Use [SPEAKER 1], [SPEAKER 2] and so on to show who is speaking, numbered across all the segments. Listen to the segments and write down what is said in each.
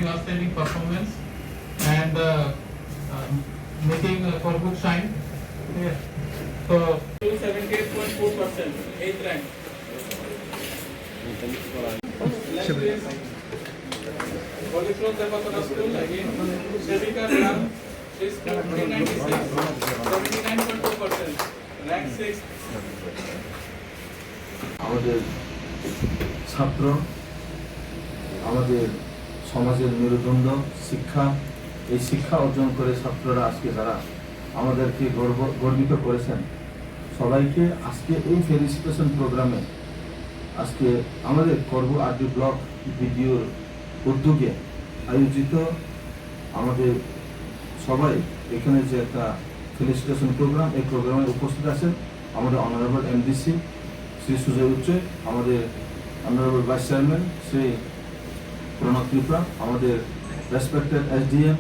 [SPEAKER 1] outstanding performance and making Korbuk shine. Yeah. So 278.4%, 8th rank. Next is Holy Cross Devakota School again. Sevika Ram is 1996, 79.2%, rank 6th.
[SPEAKER 2] আমাদের ছাত্র আমাদের সমাজের মেরুদণ্ড শিক্ষা, এই শিক্ষা অর্জন করে ছাত্ররা আজকে যারা আমাদেরকে গর্বিত করেছেন, সবাইকে আজকে এই ফেলিসিটেশন প্রোগ্রামে আজকে আমাদের করব আরডি ব্লক ভিডিওর উদ্যোগে আয়োজিত আমাদের সবাই এখানে যে একটা ফেলিসিটেশন প্রোগ্রাম, এই প্রোগ্রামে উপস্থিত আছেন আমাদের অনারেবল এমডিসি শ্রী সুজয় উচ্চ, আমাদের honourable vice chairman Shri Pranab Tripura, আমাদের রেসপেক্টেড এসডিএম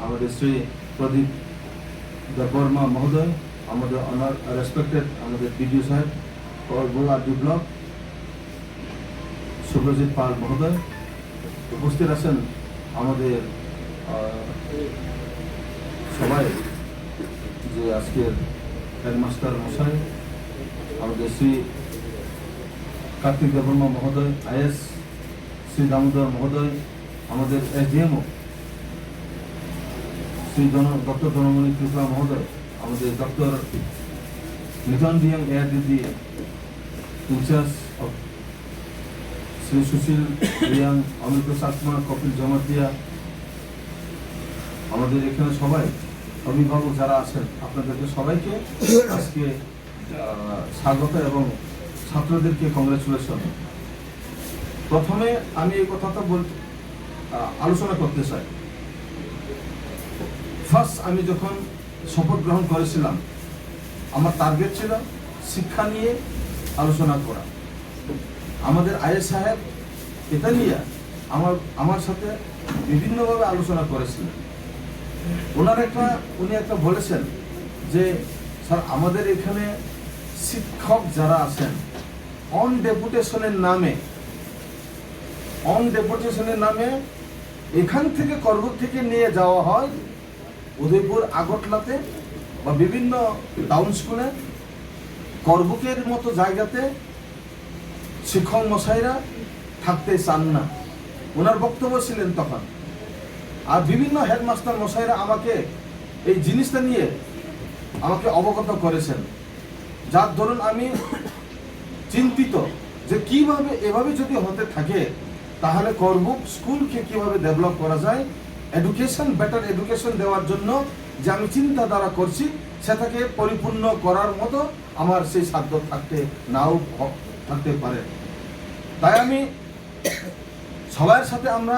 [SPEAKER 2] আমাদের শ্রী প্রদীপ দেববর্মা মহোদয়, আমাদের রেসপেক্টেড আমাদের বিডিও সাহেব করব আরডি ব্লক সুব্রজিৎ পাল মহোদয়, উপস্থিত আছেন আমাদের সবাই যে আজকের হেডমাস্টার মশাই, আমাদের শ্রী কার্তিক দেববর্মা মহোদয় আইএস, শ্রী দামোদর মহোদয়, আমাদের এসডিএমও শ্রী ডক্টর জনমণি ত্রিপুরা মহোদয়, আমাদের ডক্টর নিতন ডিয়াং এয়ার দিদি ইনচার্জ শ্রী সুশীল রিয়াং, অমৃত সাতমা, কপিল জমাতিয়া, আমাদের এখানে সবাই অভিভাবক যারা আছেন আপনাদেরকে সবাইকে আজকে স্বাগত এবং ছাত্রদেরকে কংগ্রেচুলেশন। প্রথমে আমি এই কথাটা আলোচনা করতে চাই। ফার্স্ট আমি যখন শপথ গ্রহণ করেছিলাম, আমার টার্গেট ছিল শিক্ষা নিয়ে আলোচনা করা। আমাদের আইএস সাহেব এটা নিয়ে আমার সাথে বিভিন্নভাবে আলোচনা করেছিলেন। উনি একটা বলেছেন যে স্যার আমাদের এখানে শিক্ষক যারা আছেন অন ডেপুটেশনের নামে এখান থেকে করবুক থেকে নিয়ে যাওয়া হয় উদয়পুর আগরতলাতে বা বিভিন্ন টাউন স্কুলে, করবুকের মতো জায়গাতে শিক্ষক মশাইরা থাকতে চান না। ওনার বক্তব্য ছিলেন তখন। আর বিভিন্ন হেডমাস্টার মশাইরা আমাকে এই জিনিসটা নিয়ে আমাকে অবগত করেছেন, যার দরুন আমি চিন্তিত যে কিভাবে এভাবে যদি হতে থাকে তাহলে করবুক স্কুলকে কিভাবে ডেভেলপ করা যায়, বেটার এডুকেশন দেওয়ার জন্য যে আমি চিন্তাধারা করছি সেটাকে পরিপূর্ণ করার মতো আমার সেই সাধ্য নাও থাকতে পারে। তাই আমি সবার সাথে আমরা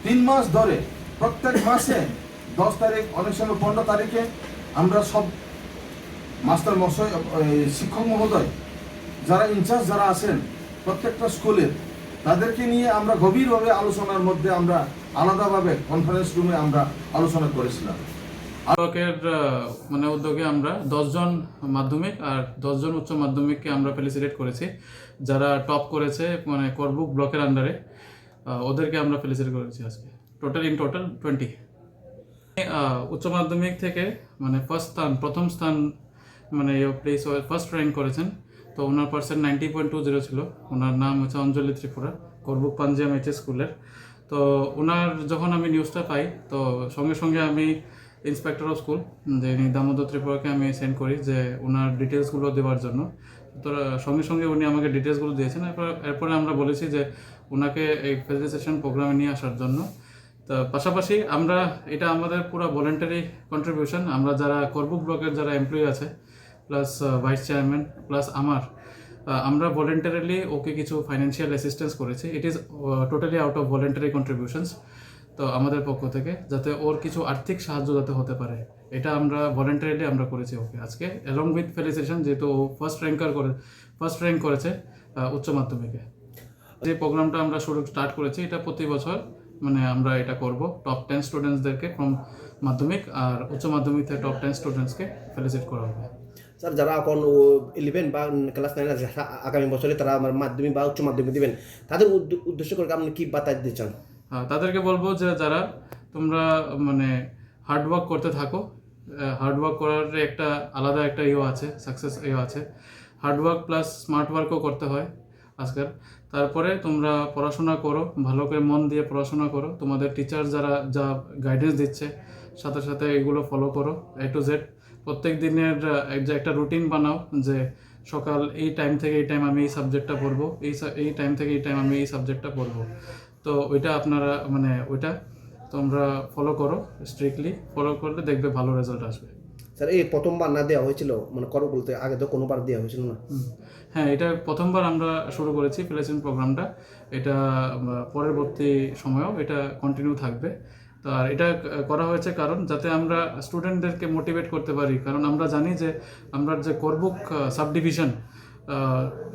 [SPEAKER 2] 3 মাস ধরে প্রত্যেক মাসে 10 তারিখ, অনেক সময় 15 তারিখে আমরা সব মাস্টার মশাই, শিক্ষক মহোদয় যারা ইনচার্জ যারা আছেন প্রত্যেকটা স্কুলের, তাদেরকে নিয়ে আমরা গভীরভাবে আলোচনার মধ্যে আমরা আলাদাভাবে কনফারেন্স রুমে আমরা আলোচনা করেছিলাম।
[SPEAKER 1] ব্লকের মানে উদ্যোগে আমরা 10 জন মাধ্যমিক আর 10 জন উচ্চ মাধ্যমিককে আমরা ফেলিসিটেট করেছি, যারা টপ করেছে মানে করবুক ব্লকের আন্ডারে, ওদেরকে আমরা ফেলিসিটেট করেছি আজকে। টোটাল 20 উচ্চ মাধ্যমিক থেকে মানে প্রথম স্থান মানে প্লেস ফার্স্ট র্যাঙ্ক করেছেন। তো ওনার পার্সেন্ট 90.20 ছিল। ওনার নাম হচ্ছে অঞ্জলি ত্রিপুরা, করবুক পাঞ্জাম এইচএস স্কুলের। তো ওনার যখন আমি নিউজটা পাই, তো সঙ্গে সঙ্গে আমি ইন্সপেক্টর অফ স্কুল যে দামোদর ত্রিপুরাকে আমি সেন্ড করি যে ওনার ডিটেলসগুলো দেওয়ার জন্য। তো সঙ্গে সঙ্গে উনি আমাকে ডিটেলসগুলো দিয়েছেন। এরপরে আমরা বলেছি যে ওনাকে এই ফেলিসিটেশন প্রোগ্রামে নিয়ে আসার জন্য। তো পাশাপাশি আমরা এটা আমাদের পুরো ভলেন্টারি কন্ট্রিবিউশন, আমরা যারা করবুক ব্লকের যারা এমপ্লয়ি আছে প্লাস ভাইস চেয়ারম্যান প্লাস আমরা ভলেন্টারিলি ওকে কিছু ফাইন্যান্সিয়াল অ্যাসিস্ট্যান্স করেছি। It is totally out of voluntary contributions. তো আমাদের পক্ষ থেকে যাতে ওর কিছু আর্থিক সাহায্য যাতে হতে পারে, এটা আমরা ভলেন্টারিলি আমরা করেছি ওকে আজকে, অ্যালং উইথ ফেলিসিটেশন, যেহেতু ও ফার্স্ট র্যাঙ্ক করেছে উচ্চ মাধ্যমিকে। যে প্রোগ্রামটা আমরা স্টার্ট করেছি, এটা প্রতি বছর মানে আমরা এটা করব। টপ 10 স্টুডেন্টসদেরকে ফ্রম মাধ্যমিক আর উচ্চ মাধ্যমিক থেকে টপ 10 স্টুডেন্টসকে ফেলিসিটেট করা হবে।
[SPEAKER 3] স্যার, যারা এখন 11 বা ক্লাস 9 আগামী বছরে তারা আমার মাধ্যমিক বা উচ্চ মাধ্যমিক দিবেন, তাদের উদ্দেশ্য করে আপনি কি বার্তা দিতে চান?
[SPEAKER 1] তাদেরকে বলবো যে যারা তোমরা মানে হার্ড ওয়ার্ক করতে থাকো, হার্ড ওয়ার্ক করার একটা আলাদা একটা আছে, সাকসেস আছে। হার্ড ওয়ার্ক প্লাস স্মার্ট ওয়ার্কও করতে হয় আজকাল। তারপরে তোমরা পড়াশোনা করো, ভালো করে মন দিয়ে পড়াশোনা করো, তোমাদের টিচার যারা যা গাইডেন্স দিচ্ছে সাথে সাথে এগুলো ফলো করো A to Z। প্রত্যেক দিনের যে একটা রুটিন বানাও যে সকাল এই টাইম থেকে এই টাইম আমি এই সাবজেক্টটা পড়বো, এই টাইম থেকে এই টাইম আমি এই সাবজেক্টটা পড়বো। তো ওইটা আপনারা মানে ওইটা তোমরা ফলো করো, স্ট্রিক্টলি ফলো করলে দেখবে ভালো রেজাল্ট আসবে।
[SPEAKER 3] স্যার এই প্রথমবার না দেওয়া হয়েছিল মানে করো বলতে, আগে তো কোনোবার দেওয়া হয়েছিল না?
[SPEAKER 1] হ্যাঁ, এটা প্রথমবার আমরা শুরু করেছি প্লেসমেন্ট প্রোগ্রামটা। এটা পরবর্তী সময়েও এটা কন্টিনিউ থাকবে। তো আর এটা করা হয়েছে কারণ যাতে আমরা স্টুডেন্টদেরকে মোটিভেট করতে পারি, কারণ আমরা জানি যে আমরা যে করবুক সাব ডিভিশন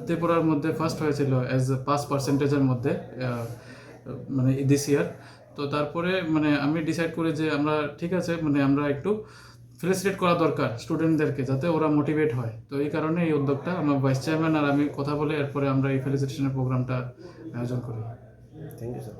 [SPEAKER 1] ত্রিপুরার মধ্যে ফার্স্ট হয়েছিল অ্যাজ পাস পার্সেন্টেজের মধ্যে মানে দিস ইয়ার। তো তারপরে মানে আমি ডিসাইড করি যে আমরা ঠিক আছে মানে আমরা একটু ফেলিসিটেট করা দরকার স্টুডেন্টদেরকে, যাতে ওরা মোটিভেট হয়। তো এই কারণে এই উদ্যোগটা আমার ভাইস চেয়ারম্যান আর আমি কথা বলে এরপরে আমরা এই ফেলিসিটেশনের প্রোগ্রামটা আয়োজন করি।
[SPEAKER 3] Thank you sir.